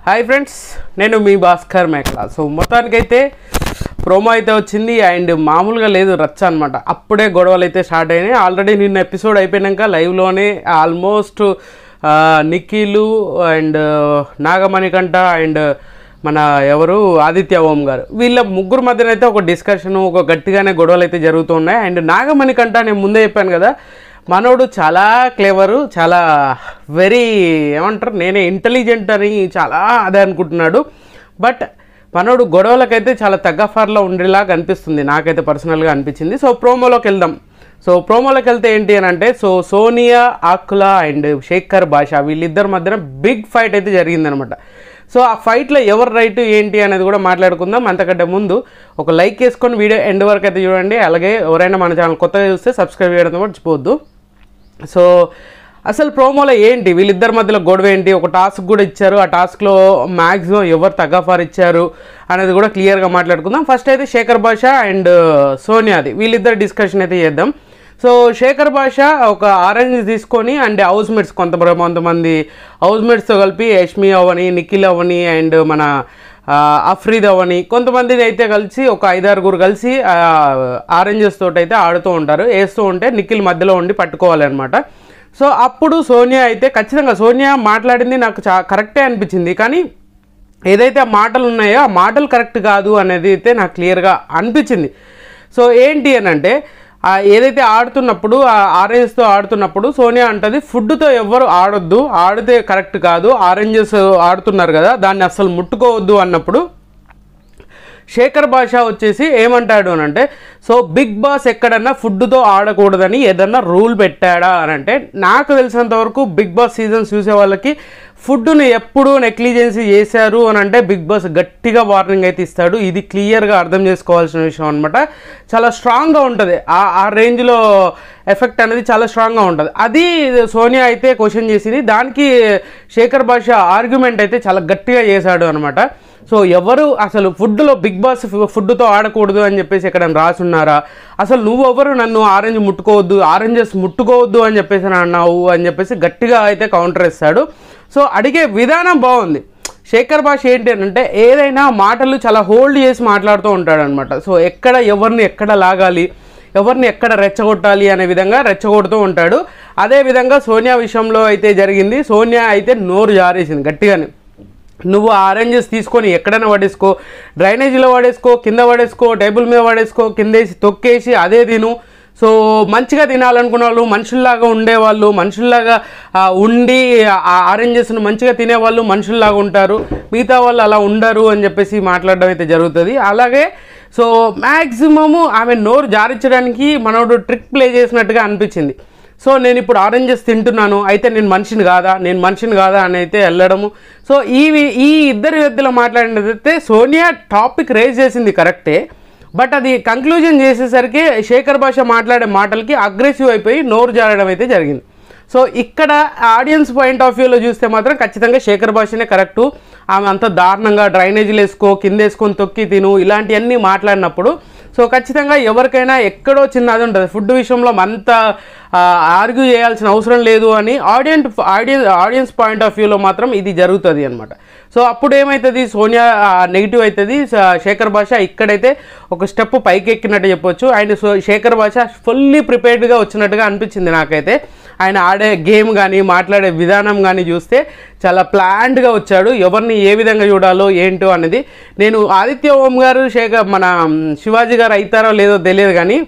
Hi friends, నేను మీ భాస్కర్ మేకల. So మొత్తానికైతే ప్రోమో అయితే వచ్చింది అండ్ మామూలుగా లేదు, రచ్చ అనమాట. అప్పుడే గొడవలు అయితే స్టార్ట్ అయినాయి. ఆల్రెడీ నిన్న ఎపిసోడ్ అయిపోయాక లైవ్లోనే almost Nikhil and Nagamanikantha and మన ఎవరు ఆదిత్య ఓం గారు, వీళ్ళ ముగ్గురు మధ్యన అయితే ఒక డిస్కషన్, ఒక గట్టిగానే గొడవలు అయితే జరుగుతున్నాయి. అండ్ నాగమణికంఠ నేను ముందే చెప్పాను కదా, మనోడు చాలా క్లేవరు, చాలా వెరీ ఏమంటారు, నేనే ఇంటెలిజెంట్ అని చాలా అదే అనుకుంటున్నాడు. బట్ మనోడు గొడవలకైతే చాలా తగ్గఫార్లో ఉండేలాగా అనిపిస్తుంది, నాకైతే పర్సనల్గా అనిపించింది. సో ప్రోమోలోకి వెళ్దాం. సో ప్రోమోలోకి వెళ్తే ఏంటి అని అంటే, సోనియా ఆకుల అండ్ శేఖర్ భాషా వీళ్ళిద్దరి మధ్యన బిగ్ ఫైట్ అయితే జరిగిందనమాట. సో ఆ ఫైట్లో ఎవరు రైట్ ఏంటి అనేది కూడా మాట్లాడుకుందాం. అంతకంటే ముందు ఒక లైక్ వేసుకొని వీడియో ఎండ్ వరకు అయితే చూడండి. అలాగే ఎవరైనా మన ఛానల్ కొత్తగా చూస్తే సబ్స్క్రైబ్ చేయడం మర్చిపోవద్దు. సో అసలు ప్రోమోలో ఏంటి, వీళ్ళిద్దరి మధ్యలో గొడవ ఏంటి, ఒక టాస్క్ కూడా ఇచ్చారు, ఆ టాస్క్లో మ్యాక్సిమం ఎవరు తగ్గఫార్ ఇచ్చారు అనేది కూడా క్లియర్గా మాట్లాడుకుందాం. ఫస్ట్ అయితే శేఖర్ భాషా అండ్ సోనియాది వీళ్ళిద్దరు డిస్కషన్ అయితే చేద్దాం. సో శేఖర్ భాషా ఒక ఆరెంజ్ తీసుకొని అండ్ హౌస్ మేట్స్ కొంతమంది హౌస్ మేట్స్తో కలిపి యష్మి అవని, నిఖిల్ అవని అండ్ మన అఫ్రీద్ అవని కొంతమంది అయితే కలిసి ఒక 5-6 కలిసి ఆరెంజెస్ తోటి అయితే ఆడుతూ ఉంటారు. వేస్తూ ఉంటే నిఖిల్ మధ్యలో ఉండి పట్టుకోవాలన్నమాట. సో అప్పుడు సోనియా అయితే ఖచ్చితంగా సోనియా మాట్లాడింది నాకు కరెక్టే అనిపించింది, కానీ ఏదైతే ఆ మాటలు ఉన్నాయో ఆ మాటలు కరెక్ట్ కాదు అనేది అయితే నాకు క్లియర్గా అనిపించింది. సో ఏంటి అని అంటే, ఏదైతే ఆడుతున్నప్పుడు ఆరెంజెస్తో ఆడుతున్నప్పుడు సోనియా అంటది ఫుడ్తో ఎవ్వరు ఆడొద్దు, ఆడితే కరెక్ట్ కాదు, ఆరెంజెస్ ఆడుతున్నారు కదా దాన్ని అస్సలు ముట్టుకోవద్దు అన్నప్పుడు శేఖర్ భాషా వచ్చేసి ఏమంటాడు అని అంటే, సో బిగ్ బాస్ ఎక్కడన్నా ఫుడ్తో ఆడకూడదని ఏదన్నా రూల్ పెట్టాడా అని అంటే, నాకు తెలిసినంత వరకు బిగ్ బాస్ సీజన్స్ చూసే వాళ్ళకి ఫుడ్ని ఎప్పుడు నెగ్లిజెన్సీ చేశారు అని అంటే బిగ్ బాస్ గట్టిగా వార్నింగ్ అయితే ఇస్తాడు. ఇది క్లియర్గా అర్థం చేసుకోవాల్సిన విషయం అనమాట. చాలా స్ట్రాంగ్గా ఉంటుంది, ఆ రేంజ్లో ఎఫెక్ట్ అనేది చాలా స్ట్రాంగ్గా ఉంటుంది. అది సోనియా అయితే క్వశ్చన్ చేసింది, దానికి శేఖర్ భాషా ఆర్గ్యుమెంట్ అయితే చాలా గట్టిగా చేశాడు అనమాట. సో ఎవరు అసలు ఫుడ్లో బిగ్ బాస్ ఫుడ్తో ఆడకూడదు అని చెప్పేసి ఎక్కడ రాసున్నారా, అసలు నువ్వెవరు నన్ను ఆరెంజ్ ముట్టుకోవద్దు, ఆరెంజెస్ ముట్టుకోవద్దు అని చెప్పేసి అన్నావు అని చెప్పేసి గట్టిగా అయితే కౌంటర్ ఇస్తాడు. సో అడిగే విధానం బాగుంది. శేఖర్ భాష ఏంటి అంటే ఏదైనా మాటలు చాలా హోల్డ్ చేసి మాట్లాడుతూ ఉంటాడు అనమాట. సో ఎక్కడ ఎవరిని ఎక్కడ లాగాలి, ఎవరిని ఎక్కడ రెచ్చగొట్టాలి అనే విధంగా రెచ్చగొడుతూ ఉంటాడు. అదేవిధంగా సోనియా విషయంలో అయితే జరిగింది. సోనియా అయితే నోరు జారేసింది గట్టిగానే, నువ్వు ఆరెంజెస్ తీసుకొని ఎక్కడైనా పడేసుకో, డ్రైనేజీలో పడేసుకో, కింద పడేసుకో, టేబుల్ మీద పడేసుకో, కిందేసి తొక్కేసి అదే తిను. సో మంచిగా తినాలనుకునే వాళ్ళు, మనుషుల్లాగా ఉండేవాళ్ళు, మనుషుల్లాగా ఉండి ఆ ఆరెంజెస్ను మంచిగా తినేవాళ్ళు మనుషుల్లాగా ఉంటారు, మిగతా వాళ్ళు అలా ఉండరు అని చెప్పేసి మాట్లాడడం అయితే జరుగుతుంది. అలాగే సో మ్యాక్సిమము ఆమె నోరు జారించడానికి మనోడు ట్రిక్ ప్లే చేసినట్టుగా అనిపించింది. సో నేను ఇప్పుడు ఆరెంజెస్ తింటున్నాను, అయితే నేను మనిషిని కాదా అని అయితే వెళ్ళడము. సో ఈ ఇద్దరి వ్యక్తులు మాట్లాడినదైతే సోనియా టాపిక్ రేజ్ చేసింది కరెక్టే, బట్ అది కంక్లూజన్ చేసేసరికి శేఖర్ భాష మాట్లాడే మాటలకి అగ్రెసివ్ అయిపోయి నోరు జారడం అయితే జరిగింది. సో ఇక్కడ ఆడియన్స్ పాయింట్ ఆఫ్ వ్యూలో చూస్తే మాత్రం ఖచ్చితంగా శేఖర్ భాషనే కరెక్టు. ఆమె అంత దారుణంగా డ్రైనేజీలు వేసుకో, కింద వేసుకొని తొక్కి తిను ఇలాంటివన్నీ మాట్లాడినప్పుడు సో ఖచ్చితంగా ఎవరికైనా ఎక్కడో చిన్న అది ఉంటుంది, ఫుడ్ విషయంలో అంత ఆర్గ్యూ చేయాల్సిన అవసరం లేదు అని ఆడియన్స్ పాయింట్ ఆఫ్ వ్యూలో మాత్రం ఇది జరుగుతుంది అనమాట. సో అప్పుడు ఏమవుతుంది, సోనియా నెగిటివ్ అవుతుంది, శేఖర్ భాష ఇక్కడైతే ఒక స్టెప్ పైకి ఎక్కినట్టు చెప్పొచ్చు. అండ్ శేఖర్ భాష ఫుల్లీ ప్రిపేర్డ్గా వచ్చినట్టుగా అనిపించింది నాకైతే. ఆయన ఆడే గేమ్ కానీ మాట్లాడే విధానం కానీ చూస్తే చాలా ప్లాన్డ్గా వచ్చాడు, ఎవరిని ఏ విధంగా చూడాలో ఏంటో అనేది. నేను ఆదిత్య ఓం గారు మన శివాజీ గారు అవుతారో లేదో తెలియదు, కానీ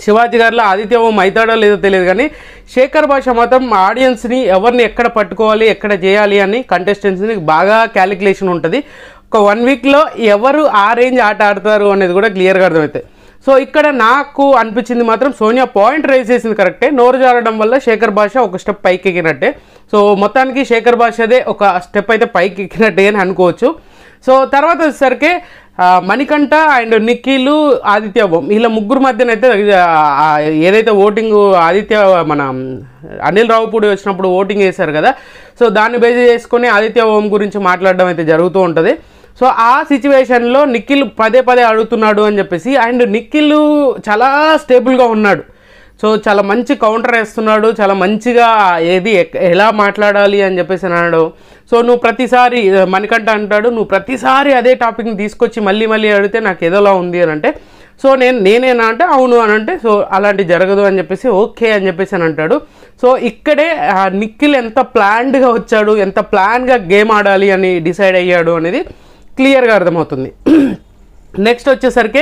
శివాజీ గారిలో ఆదిత్య ఓం అవుతాడో లేదో తెలియదు, కానీ శేఖర్ భాష మాత్రం ఆడియన్స్ని ఎవరిని ఎక్కడ పట్టుకోవాలి, ఎక్కడ చేయాలి అని కంటెస్టెంట్స్ని బాగా క్యాలిక్యులేషన్ ఉంటుంది. ఒక 1 వీక్లో ఎవరు ఆ రేంజ్ ఆట ఆడతారు అనేది కూడా క్లియర్గా అర్థమవుతాయి. సో ఇక్కడ నాకు అనిపించింది మాత్రం సోనియా పాయింట్ రైజ్ చేసింది కరెక్టే, నోరు జారడం వల్ల శేఖర్ భాష ఒక స్టెప్ పైకి ఎక్కినట్టే. సో మొత్తానికి శేఖర్ భాషదే ఒక స్టెప్ అయితే పైకి ఎక్కినట్టే అని అనుకోవచ్చు. సో తర్వాత వచ్చేసరికి మణికంఠ అండ్ నిఖిలు, ఆదిత్య ఓం వీళ్ళ ముగ్గురు మధ్యన అయితే ఏదైతే ఓటింగ్ ఆదిత్య మన అనిల్ రావుపూడి వచ్చినప్పుడు ఓటింగ్ వేశారు కదా, సో దాన్ని బేస్ చేసుకొని ఆదిత్య ఓం గురించి మాట్లాడడం అయితే జరుగుతూ ఉంటుంది. సో ఆ సిచ్యువేషన్లో నిఖిల్ పదే అడుగుతున్నాడు అని చెప్పేసి, అండ్ నిఖిల్ చాలా స్టేబుల్గా ఉన్నాడు, సో చాలా మంచి కౌంటర్ వేస్తున్నాడు, చాలా మంచిగా ఏది ఎలా మాట్లాడాలి అని చెప్పేసి అన్నాడు. సో నువ్వు ప్రతిసారి మణికంఠ అంటాడు, నువ్వు ప్రతిసారి అదే టాపిక్ని తీసుకొచ్చి మళ్ళీ మళ్ళీ అడిగితే నాకు ఏదోలా ఉంది అని అంటే, సో నేనేనా అంటే అవును అని అంటే, సో అలాంటి జరగదు అని చెప్పేసి ఓకే అని చెప్పేసి అని అంటాడు. సో ఇక్కడే నిఖిల్ ఎంత ప్లాన్డ్గా వచ్చాడు, ఎంత ప్లాన్గా గేమ్ ఆడాలి అని డిసైడ్ అయ్యాడు అనేది క్లియర్గా అర్థమవుతుంది. నెక్స్ట్ వచ్చేసరికి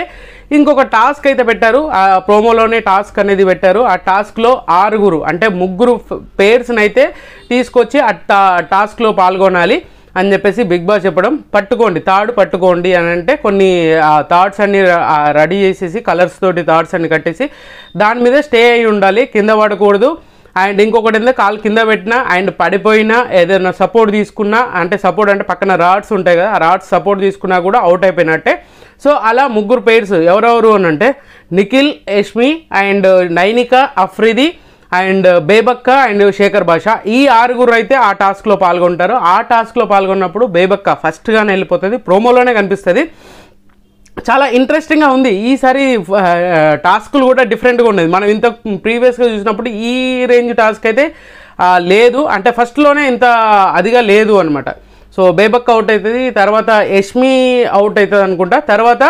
ఇంకొక టాస్క్ అయితే పెట్టారు, ఆ ప్రోమోలోనే టాస్క్ అనేది పెట్టారు. ఆ టాస్క్లో 6 అంటే 3 పేర్స్ని అయితే తీసుకొచ్చి ఆ టాస్క్లో పాల్గొనాలి అని చెప్పేసి బిగ్ బాస్ చెప్పడం. తాడు పట్టుకోండి అని అంటే కొన్ని థాట్స్ అన్ని రెడీ చేసేసి కలర్స్ తోటి థాట్స్ అన్ని కట్టేసి దాని మీద స్టే అయి ఉండాలి, కింద పడకూడదు. అండ్ ఇంకొకటి ఏంటంటే కాలు కింద పెట్టినా అండ్ పడిపోయినా ఏదైనా సపోర్ట్ తీసుకున్నా, అంటే సపోర్ట్ అంటే పక్కన రాడ్స్ ఉంటాయి కదా, ఆ రాడ్స్ సపోర్ట్ తీసుకున్నా కూడా అవుట్ అయిపోయినట్టే. సో అలా 3 పేర్స్ ఎవరెవరు అని అంటే Nikhil, Yashmi and Nainika, Afridi and Bebakka and Shekhar Basha, ఈ 6 అయితే ఆ టాస్క్లో పాల్గొంటారు. ఆ టాస్క్లో పాల్గొన్నప్పుడు బేబక్క ఫస్ట్గానే వెళ్ళిపోతుంది, ప్రోమోలోనే కనిపిస్తుంది. చాలా ఇంట్రెస్టింగ్గా ఉంది. ఈసారి టాస్కులు కూడా డిఫరెంట్గా ఉండేది. మనం ఇంత ప్రీవియస్గా చూసినప్పుడు ఈ రేంజ్ టాస్క్ అయితే లేదు, అంటే ఫస్ట్లోనే ఇంత అదిగా లేదు అనమాట. సో బేబక్ అవుట్ అవుతుంది, తర్వాత యష్మి అవుట్ అవుతుంది అనుకుంటా, తర్వాత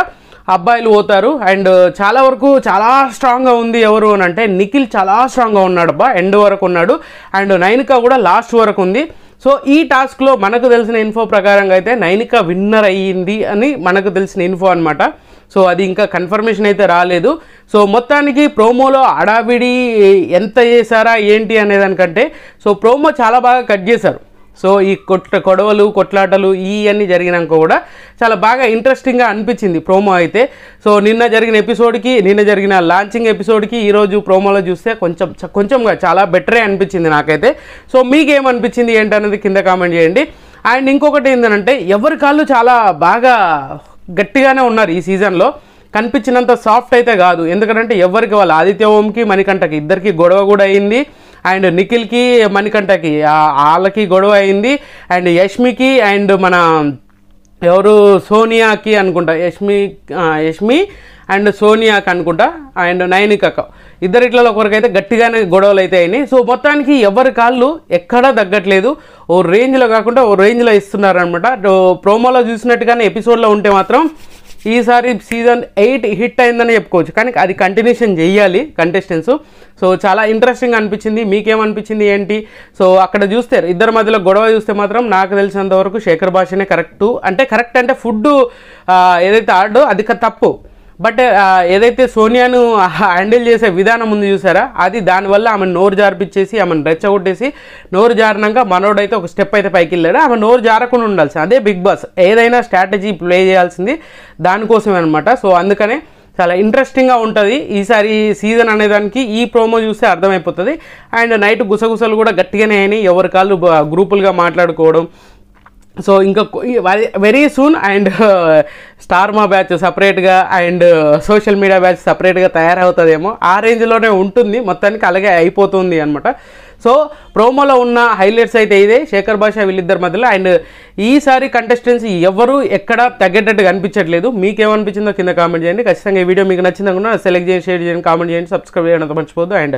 అబ్బాయిలు పోతారు. అండ్ చాలా వరకు చాలా స్ట్రాంగ్గా ఉంది ఎవరు అని అంటే నిఖిల్ చాలా స్ట్రాంగ్గా ఉన్నాడు అబ్బా, ఎండ్ వరకు ఉన్నాడు. అండ్ నైనిక కూడా లాస్ట్ వరకు ఉంది. సో ఈ టాస్క్లో మనకు తెలిసిన ఇన్ఫో ప్రకారంగా అయితే నైనిక విన్నర్ అయ్యింది అని మనకు తెలిసిన ఇన్ఫో అనమాట. సో అది ఇంకా కన్ఫర్మేషన్ అయితే రాలేదు. సో మొత్తానికి ప్రోమోలో అడావిడి ఎంత చేశారా ఏంటి అనేదానికంటే, సో ప్రోమో చాలా బాగా కట్ చేశారు. సో ఈ గొడవలు కొట్లాటలు ఇవన్నీ జరిగినాక కూడా చాలా బాగా ఇంట్రెస్టింగ్గా అనిపించింది ప్రోమో అయితే. సో నిన్న జరిగిన లాంచింగ్ ఎపిసోడ్కి ఈరోజు ప్రోమోలో చూస్తే కొంచెంగా చాలా బెటరే అనిపించింది నాకైతే. సో మీకేమనిపించింది ఏంటనేది కింద కామెంట్ చేయండి. అండ్ ఇంకొకటి ఏంటంటే ఎవరి కాళ్ళు చాలా బాగా గట్టిగానే ఉన్నారు ఈ సీజన్లో, కనిపించినంత సాఫ్ట్ అయితే కాదు. ఎందుకంటే ఎవరికి వాళ్ళు ఆదిత్య ఓంకి మణికంఠకి ఇద్దరికి గొడవ కూడా అయింది. అండ్ నిఖిల్కి మణికంఠకి వాళ్ళకి గొడవ అయింది. అండ్ యష్మికి అండ్ మన ఎవరు సోనియాకి అనుకుంటా, యష్మి అండ్ సోనియాకి అనుకుంటా, అండ్ నైనికక ఇద్దరిట్లలో ఒకరికైతే గట్టిగానే గొడవలు అయితే అయినాయి. సో మొత్తానికి ఎవరి కాళ్ళు ఎక్కడా తగ్గట్లేదు, ఓ రేంజ్లో కాకుండా ఓ రేంజ్లో ఇస్తున్నారనమాట. ప్రోమోలో చూసినట్టుగానే ఎపిసోడ్లో ఉంటే మాత్రం ఈసారి సీజన్ 8 హిట్ అయిందని చెప్పుకోవచ్చు. కానీ అది కంటిన్యూషన్ చేయాలి కంటెస్టెంట్స్. సో చాలా ఇంట్రెస్టింగ్ అనిపించింది. మీకేమనిపించింది ఏంటి? సో అక్కడ చూస్తే ఇద్దరి మధ్యలో గొడవ చూస్తే మాత్రం నాకు తెలిసినంత వరకు శేఖర్ భాషనే కరెక్ట్ అంటే ఫుడ్ ఏదైతే ఆడో అది తప్పు. బట్ ఏదైతే సోనియాను హ్యాండిల్ చేసే విధానం ఉంది చూసారా, అది దానివల్ల ఆమె నోరు జారిపించేసి ఆమెను రెచ్చగొట్టేసి నోరు జారినాక మనోడైతే ఒక స్టెప్ అయితే పైకి వెళ్ళాడు. ఆమె నోరు జారకుండా ఉండాల్సింది. అదే బిగ్ బాస్, ఏదైనా స్ట్రాటజీ ప్లే చేయాల్సింది దానికోసమే అనమాట. సో అందుకనే చాలా ఇంట్రెస్టింగ్గా ఉంటుంది ఈసారి సీజన్ అనేదానికి ఈ ప్రోమో చూస్తే అర్థమైపోతుంది. అండ్ నైట్ గుసగుసలు కూడా గట్టిగానే అయినాయి, ఎవరి కాళ్ళు గ్రూపులుగా మాట్లాడుకోవడం. సో ఇంకా వెరీ సూన్ అండ్ స్టార్ మా బ్యాచ్ సపరేట్గా అండ్ సోషల్ మీడియా బ్యాచ్ సపరేట్గా తయారవుతుందేమో, ఆ రేంజ్లోనే ఉంటుంది. మొత్తానికి అలాగే అయిపోతుంది అనమాట. సో ప్రోమోలో ఉన్న హైలైట్స్ అయితే ఇదే, శేఖర్ భాష వీళ్ళిద్దరి మధ్యలో. అండ్ ఈసారి కంటెస్టెంట్స్ ఎవరు ఎక్కడ తగ్గేటట్టుగా అనిపించట్లేదు. మీకేమనిపించిందో కింద కామెంట్ చేయండి. ఖచ్చితంగా ఈ వీడియో మీకు నచ్చిందనుకున్నా సెలెక్ట్ చేయండి, షేర్ చేయండి, కామెంట్ చేయండి, సబ్స్క్రైబ్ చేయడం మర్చిపోద్దు. అండ్